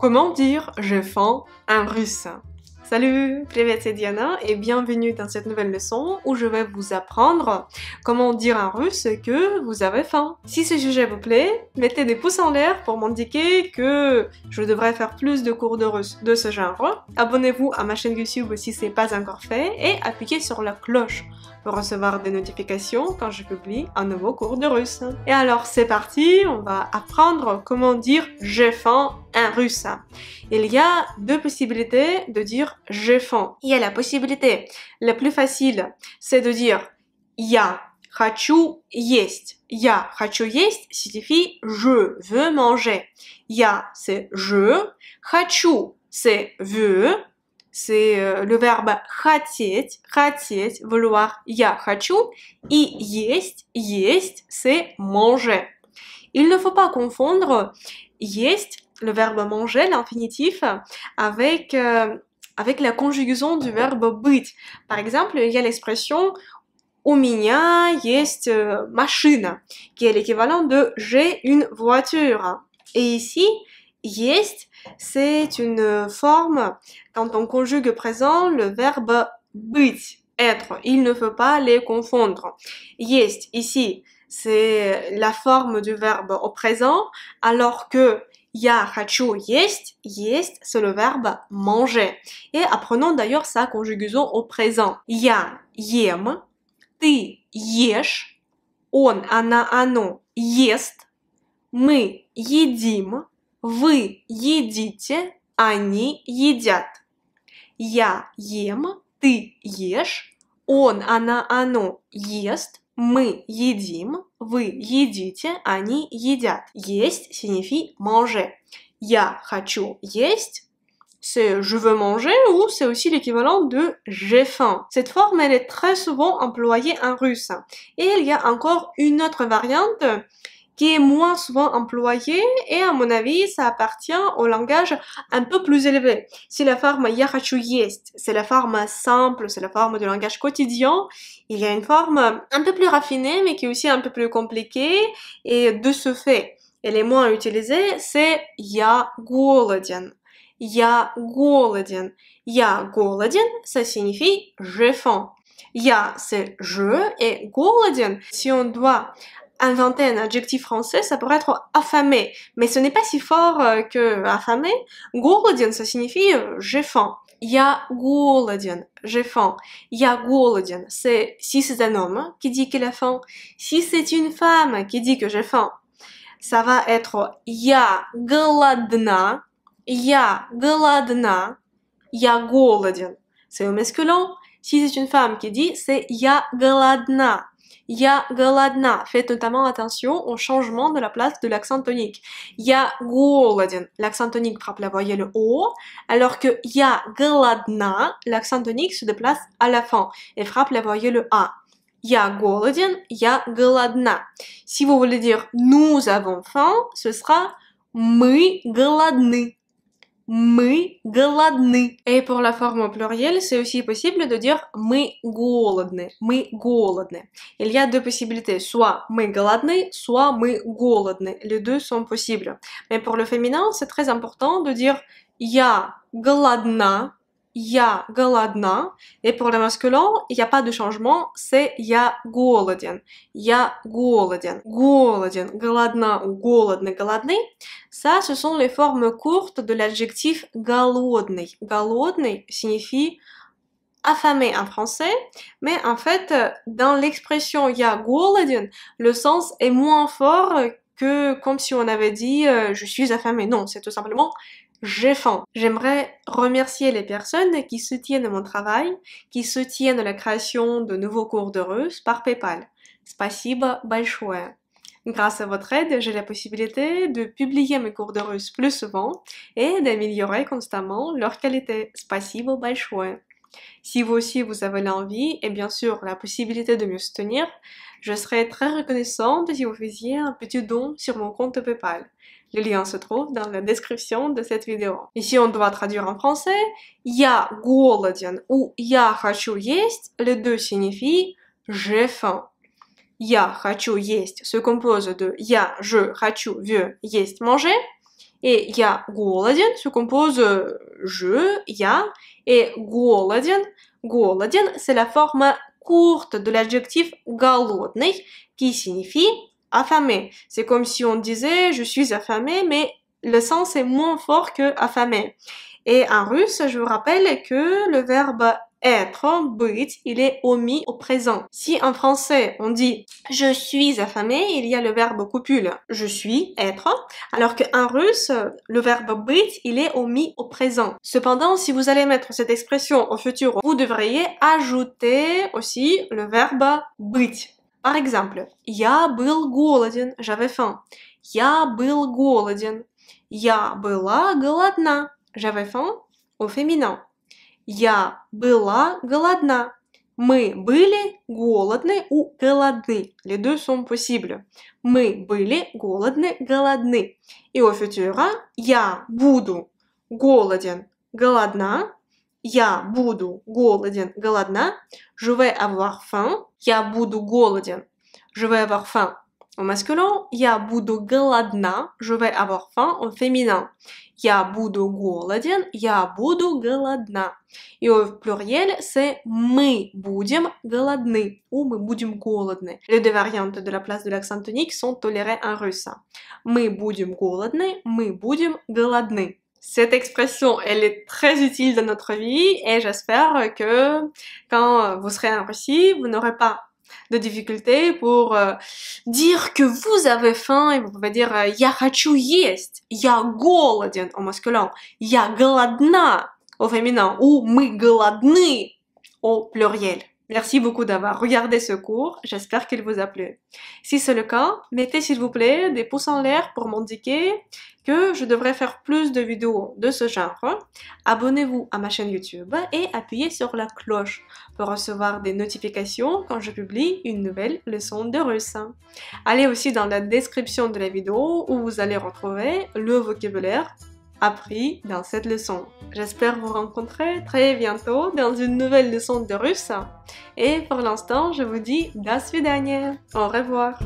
Comment dire j'ai faim en russe? Salut, привет, c'est Diana et bienvenue dans cette nouvelle leçon où je vais vous apprendre comment dire en russe que vous avez faim. Si ce sujet vous plaît, mettez des pouces en l'air pour m'indiquer que je devrais faire plus de cours de russe de ce genre. Abonnez-vous à ma chaîne YouTube si ce n'est pas encore fait et appuyez sur la cloche pour recevoir des notifications quand je publie un nouveau cours de russe. Et alors c'est parti, on va apprendre comment dire j'ai faim en russe. Il y a deux possibilités de dire j'ai faim. Il y a la possibilité la plus facile, c'est de dire я хочу есть. Я хочу есть signifie je veux manger. Я c'est je, хочу c'est veux. C'est le verbe хотеть, vouloir, я хочу, и есть, c'est manger. Il ne faut pas confondre есть, le verbe manger, l'infinitif, avec la conjugaison du verbe быть. Par exemple, il y a l'expression у меня есть машина, qui est l'équivalent de j'ai une voiture. Et ici, есть, c'est une forme, quand on conjugue présent, le verbe быть, être. Il ne faut pas les confondre. Есть, ici, c'est la forme du verbe au présent, alors que я хочу есть, c'est le verbe manger. Et apprenons d'ailleurs sa conjugaison au présent. Я ем, ты ешь, он, она, оно ест, мы едим, вы едите, они едят. Я ем, ты ешь, он, она, оно ест, мы едим, вы едите, они едят. Есть signifie manger. Я хочу есть, c'est je veux manger ou c'est aussi l'équivalent de j'ai faim. Cette forme, elle est très souvent employée en russe. Et il y a encore une autre variante qui est moins souvent employée et à mon avis, ça appartient au langage un peu plus élevé. Si la forme я хочу есть, c'est la forme simple, c'est la forme du langage quotidien, il y a une forme un peu plus raffinée mais qui est aussi un peu plus compliquée et de ce fait, elle est moins utilisée, c'est я голоден. Я голоден. Я голоден, ça signifie j'ai faim. Я, c'est je, et голоден, si on doit inventer un adjectif français, ça pourrait être affamé. Mais ce n'est pas si fort que affamé. Голоден, ça signifie j'ai faim. Я голоден, j'ai faim. Я голоден, c'est si c'est un homme qui dit qu'il a faim. Si c'est une femme qui dit que j'ai faim, ça va être я голодна. Я голодна, я голоден. C'est au masculin. Si c'est une femme qui dit, c'est я голодна. Я голодна. Faites notamment attention au changement de la place de l'accent tonique. Я голоден. L'accent tonique frappe la voyelle O, alors que я голодна, l'accent tonique se déplace à la fin et frappe la voyelle A. Я голоден, я голодна. Si vous voulez dire nous avons faim, ce sera мы голодны. Мы голодны. Et pour la forme au pluriel, c'est aussi possible de dire мы голодны. Мы голодны. Il y a deux possibilités, soit мы голодны, soit мы голодны. Les deux sont possibles. Mais pour le féminin, c'est très important de dire я голодна. Я голодна. Et pour le masculin, il n'y a pas de changement, c'est я голоден. Я голоден. Голоден, голодна ou голодный, голодный. Ça, ce sont les formes courtes de l'adjectif голодный. Голодный signifie affamé en français, mais en fait, dans l'expression я голоден, le sens est moins fort que comme si on avait dit je suis affamé. Non, c'est tout simplement j'ai faim. J'aimerais remercier les personnes qui soutiennent mon travail, qui soutiennent la création de nouveaux cours de russe par PayPal. Спасибо большое. Grâce à votre aide, j'ai la possibilité de publier mes cours de russe plus souvent et d'améliorer constamment leur qualité. Спасибо большое. Si vous aussi vous avez l'envie et bien sûr la possibilité de me soutenir, je serais très reconnaissante si vous faisiez un petit don sur mon compte PayPal. Le lien se trouve dans la description de cette vidéo. Et si on doit traduire en français, я голоден ou я хочу есть, les deux signifient j'ai faim. Я хочу есть se compose de я, je, хочу, veux, есть, manger, Et я голоден se compose je, я, et голоден. Голоден, c'est la forme courte de l'adjectif голодный qui signifie affamé. C'est comme si on disait je suis affamé, mais le sens est moins fort que affamé. Et en russe, je vous rappelle que le verbe être, быть, il est omis au présent. Si en français on dit je suis affamé, il y a le verbe copule je suis, être, alors qu'en russe, le verbe быть, il est omis au présent. Cependant, si vous allez mettre cette expression au futur, vous devriez ajouter aussi le verbe быть. Par exemple, я был голоден, j'avais faim. Я был голоден. Я была голодна, j'avais faim au féminin. Я была голодна. Мы были голодны ou голодны. Les deux sont possibles. Мы были голодны, голодны. Et au futur, я буду голоден, голодна. Я буду голоден, голодна. Je vais avoir faim. Я буду голоден. Je vais avoir faim. Au masculin, я буду голодна. Je vais avoir faim au féminin. Я буду голоден, я буду голодна. Et au pluriel, c'est мы будем голодны ou мы будем голодны. Les deux variantes de la place de l'accent tonique sont tolérées en russe. Мы будем голодны, мы будем голодны. Cette expression, elle est très utile dans notre vie et j'espère que quand vous serez en Russie, vous n'aurez pas de difficultés pour dire que vous avez faim et vous pouvez dire я хочу есть, я голоден au masculin, я голодна au féminin ou мы голодны au pluriel. Merci beaucoup d'avoir regardé ce cours, j'espère qu'il vous a plu. Si c'est le cas, mettez s'il vous plaît des pouces en l'air pour m'indiquer que je devrais faire plus de vidéos de ce genre. Abonnez-vous à ma chaîne YouTube et appuyez sur la cloche pour recevoir des notifications quand je publie une nouvelle leçon de russe. Allez aussi dans la description de la vidéo où vous allez retrouver le vocabulaire appris dans cette leçon. J'espère vous rencontrer très bientôt dans une nouvelle leçon de russe. Et pour l'instant, je vous dis до свидания. Au revoir.